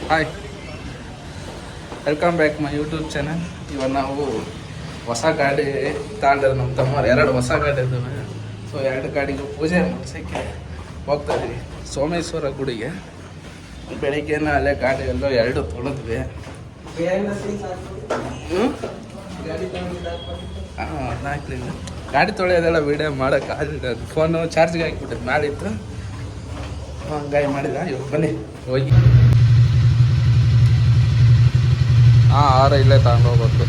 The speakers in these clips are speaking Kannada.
Hi, welcome back my YouTube channel. ಇವಾಗ ನಾವು ಹೊಸ ಗಾಡಿ ತಗೊಂಡ್ರೆ ನಮ್ಮ ತಮ್ಮರು 2 ಹೊಸ ಗಾಡಿ ಇದ್ದಾವೆ. ಸೊ 2 ಗಾಡಿಗೂ ಪೂಜೆ ಮಾಡಿಸೋಕ್ಕೆ ಹೋಗ್ತಾ ಇದೀವಿ ಸೋಮೇಶ್ವರ ಗುಡಿಗೆ. ಬೆಳಿಗ್ಗೆನ ಅಲ್ಲೇ ಗಾಡಿ ಎಲ್ಲ 2 ತೊಳೆದ್ವಿ. ಹಾಕ್ಲಿಲ್ಲ ಗಾಡಿ ತೊಳೆಯೋದೆಲ್ಲ ವೀಡಿಯೋ ಮಾಡೋಕ್ಕಾಗಲಿಲ್ಲ. ಫೋನು ಚಾರ್ಜ್ಗೆ ಹಾಕ್ಬಿಟ್ಟಿದ್ದು ಮಾಡಿತ್ತು, ಹಂಗಾಗಿ ಮಾಡಿದ. ಇವಾಗ ಬನ್ನಿ ಹೋಗಿ. ಹಾರ ಇಲ್ಲೇ ತಗೊಂಡೋಗ್ಬೇಕು.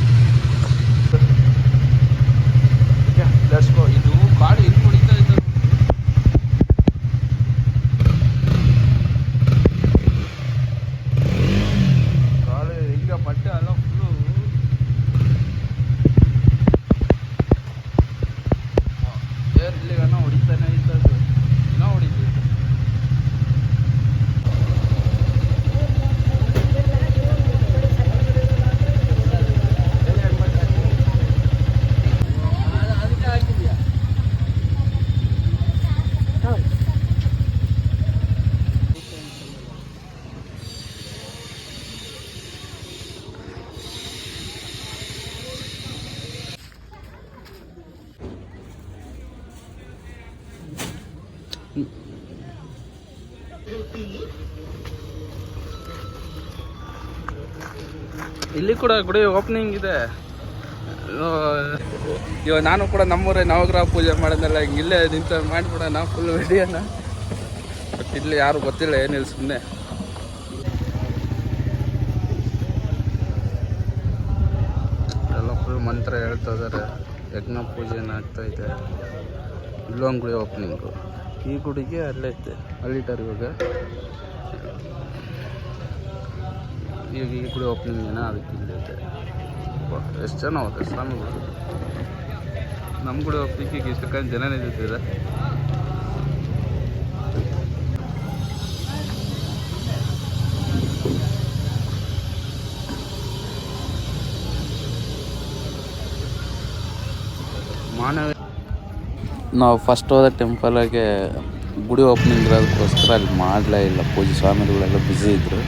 Let's go. ಇದು ಗಾಡಿ ಇಲ್ಲಿ ಕುಡಿತಾ ಇತ್ತು. ಗಾಡಿ ಹಿಂಗೆ ಬಟ್ಟೆ ಎಲ್ಲ ಫುಲ್ಲು ಇಲ್ಲಿಗನ ಹೊಡಿತಾನೆ ಇದ್ದದ್ದು. ಇನ್ನೂ ಹೊಡಿತೀವಿ. ಇಲ್ಲಿ ಕೂಡ ಗುಡಿ ಓಪನಿಂಗ್ ಇದೆ. ಇವಾಗ ನಾನು ಕೂಡ ನಮ್ಮೂರೇ ನವಗ್ರಹ ಪೂಜೆ ಮಾಡಿದ್ನಲ್ಲ, ಹಿಂಗೆ ಇಲ್ಲೇ ನಿಂತ ಮಾಡಿಬಿಡೋಣ ಫುಲ್ ವಿಡಿಯೋನ. ಬಟ್ ಇಲ್ಲಿ ಯಾರು ಗೊತ್ತಿಲ್ಲ, ಏನಿಲ್ಲ, ಸುಮ್ಮನೆ ಎಲ್ಲ ಫುಲ್ ಮಂತ್ರ ಹೇಳ್ತಾ ಇದ್ದಾರೆ. ಯಜ್ಞ ಪೂಜೆನ ಆಗ್ತಾಯಿದೆ. ಇಲ್ಲೊಂದು ಗುಡಿ ಓಪನಿಂಗು. ಈ ಗುಡಿಗೆ ಅಲ್ಲೇ ಐತೆ, ಅಲ್ಲಿಟ್ಟಾರೆ ಇವಾಗ. ಈಗ ಈ ಗುಡಿ ಓಪನಿಂಗ್ ಏನೋ ಅದಕ್ಕೆ ಇಲ್ಲಿ ಐತೆ. ಎಷ್ಟು ಜನ ಹೋಗುತ್ತೆ ಸ್ವಾಮಿಗಳು. ನಮ್ಮ ಗುಡಿ ಓಪನಿಂಗಿಗೆ ಇಷ್ಟಕ್ಕೊಂದು ಜನ ನಿಂತಿದೆ. ನಾವು ಫಸ್ಟ್ ಹೋದ ಟೆಂಪಲಾಗೆ ಗುಡಿ ಓಪನಿಂಗ್ ಇರೋದಕ್ಕೋಸ್ಕರ ಅಲ್ಲಿ ಮಾಡಲೇ ಇಲ್ಲ ಪೂಜೆ. ಸ್ವಾಮಿಗಳೆಲ್ಲ ಬ್ಯುಸಿ ಇದ್ದರು,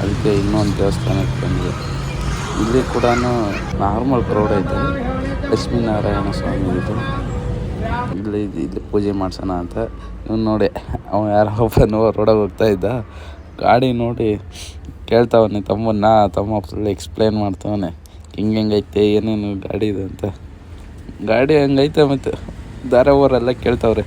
ಅದಕ್ಕೆ ಇನ್ನೊಂದು ದೇವಸ್ಥಾನಕ್ಕೆ ಬಂದ್ವಿ. ಇಲ್ಲಿ ಕೂಡ ನಾರ್ಮಲ್ ಕ್ರೌಡ್ ಐತೆ. ಲಕ್ಷ್ಮೀನಾರಾಯಣ ಸ್ವಾಮಿ ಇದು. ಇಲ್ಲಿ ಪೂಜೆ ಮಾಡ್ಸೋಣ ಅಂತ ಇವ್ನು ನೋಡಿ, ಅವ ಯಾರೋ ಒಬ್ಬನು ರೋಡಾಗಿ ಹೋಗ್ತಾ ಇದ್ದ. ಗಾಡಿ ನೋಡಿ ಕೇಳ್ತಾವನೆ ತಮ್ಮ ಫುಲ್ ಎಕ್ಸ್ಪ್ಲೇನ್ ಮಾಡ್ತಾವನೆ, ಹಿಂಗೈತೆ ಏನೇನು ಗಾಡಿ ಇದೆ ಅಂತ. ಗಾಡಿ ಹಂಗೈತೆ ಮತ್ತು ದಾರವರೆಲ್ಲ ಕೇಳ್ತಾವ್ರೆ.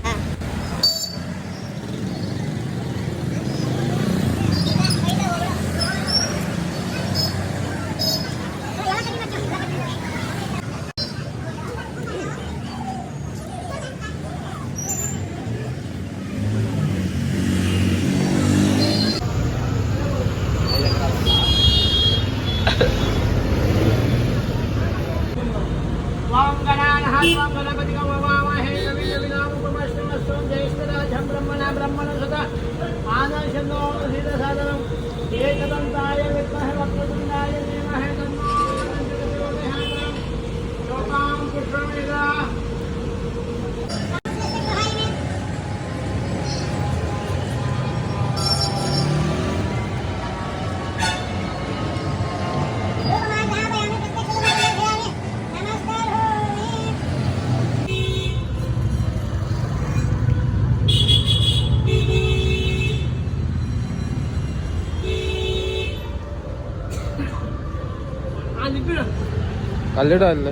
ಅಲ್ಲಿಡ ಅಲ್ಲ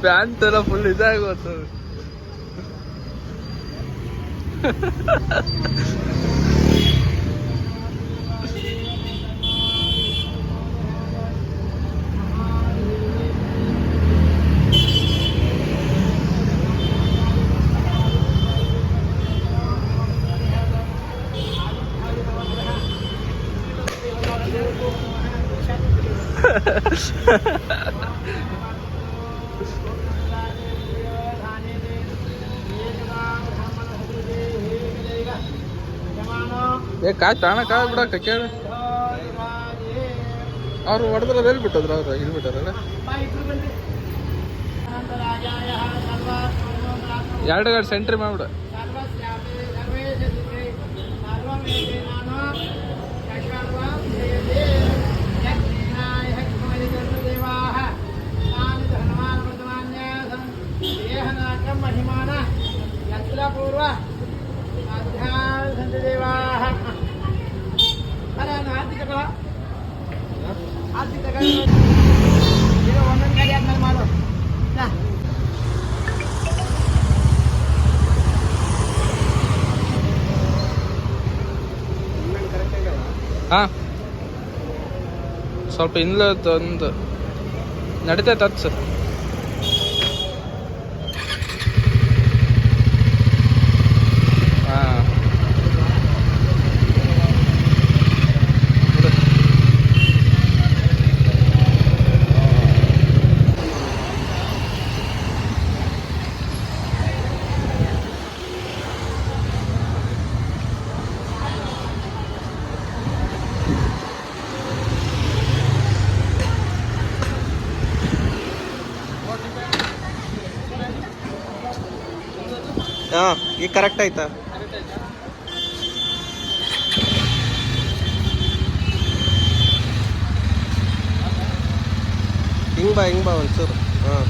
ಪ್ಯಾಂಟ್ ಎಲ್ಲ ಫುಲ್ ಇದಾಗೋದು. ಕಾಯ್ ತಾಣ ಕಾಯ್ ಬಿಡಕ್ಕ ಕೇಳಿ ಅವ್ರು ಹೊಡೆದ್ರಲ್ಲಿ ಹೇಳ್ಬಿಟ್ಟದ್ರ ಅವ್ರು ಹೇಳ್ಬಿಟ್ಟಾರಲ್ಲ 2 ಗಾಡಿ ಸೆಂಟ್ರಿ ಮಾಡ್ಬಿಡ ಪೂರ್ವ ಒಂದೊಂದು ಗಾಡಿ ಆದ್ಮೇಲೆ ಮಾಡು ಹಾಂ ಸ್ವಲ್ಪ ಇಲ್ಲ ತಂದು ನಡೀತೈತೆ ಹತ್ತು ಸರ್ ಹಾಂ ಹಾಂ ಈಗ ಕರೆಕ್ಟ್ ಆಯ್ತಾ ಹಿಂಗೆ ಬಾ ಒಂಚೂರು ಹಾಂ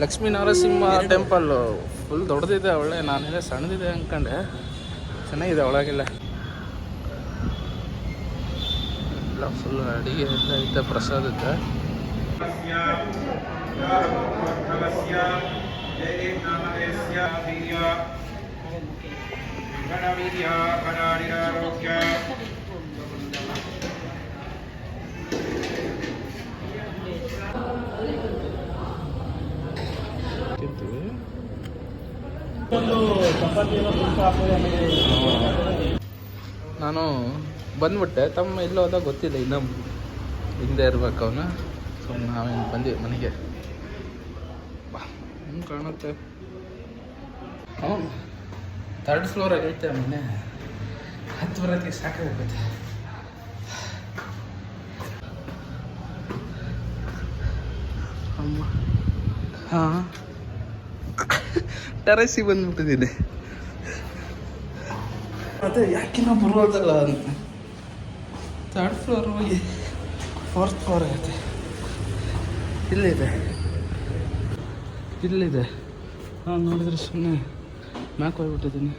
ಲಕ್ಷ್ಮೀ ನರಸಿಂಹ ಟೆಂಪಲ್ ಫುಲ್ ದೊಡ್ಡದಿದೆ ಒಳ್ಳೆ ನಾನೆಲ್ಲ ಸಣ್ಣದಿದೆ ಅಂದ್ಕೊಂಡೆ ಚೆನ್ನಾಗಿದೆ ಒಳಗೆಲ್ಲ ಎಲ್ಲ ಫುಲ್ ಅಡಿಗೆ ಎಲ್ಲ ಐತೆ ಪ್ರಸಾದ ಐತೆ ನಾನು ಬಂದ್ಬಿಟ್ಟೆ ತಮ್ಮ ಎಲ್ಲೋ ಹೋದಾಗ ಗೊತ್ತಿಲ್ಲ ಇನ್ನು ಹಿಂದೆ ಇರ್ಬೇಕು ಅವನು ಸೊ ನಾವೇನು ಬಂದ್ವಿ ಮನೆಗೆ ಬಾ ಹೆಂಗೆ ಕಾಣುತ್ತೆ ಹ್ಞೂ 3rd ಫ್ಲೋರಾಗಿ ಐತೆ ಮನೆ ಹತ್ತು ಬರೋಕ್ಕೆ ಸಾಕಾಗುತ್ತೆ ಅಮ್ಮ ಹಾಂ ಟೆರೆಸಿಗೆ ಬಂದ್ಬಿಟ್ಟಿದ್ದೀನಿ ಅದೇ ಯಾಕೆ ನಾವು ಬರೋದಲ್ಲ ಅಂತ 3rd ಫ್ಲೋರ್ ಹೋಗಿ 4th ಫ್ಲೋರ್ ಆಗತ್ತೆ ಇಲ್ಲಿದೆ ಹಾಂ ನೋಡಿದ್ರೆ ಸುಮ್ಮನೆ ಮ್ಯಾಕ್ ಹೋಗ್ಬಿಟ್ಟಿದ್ದೀನಿ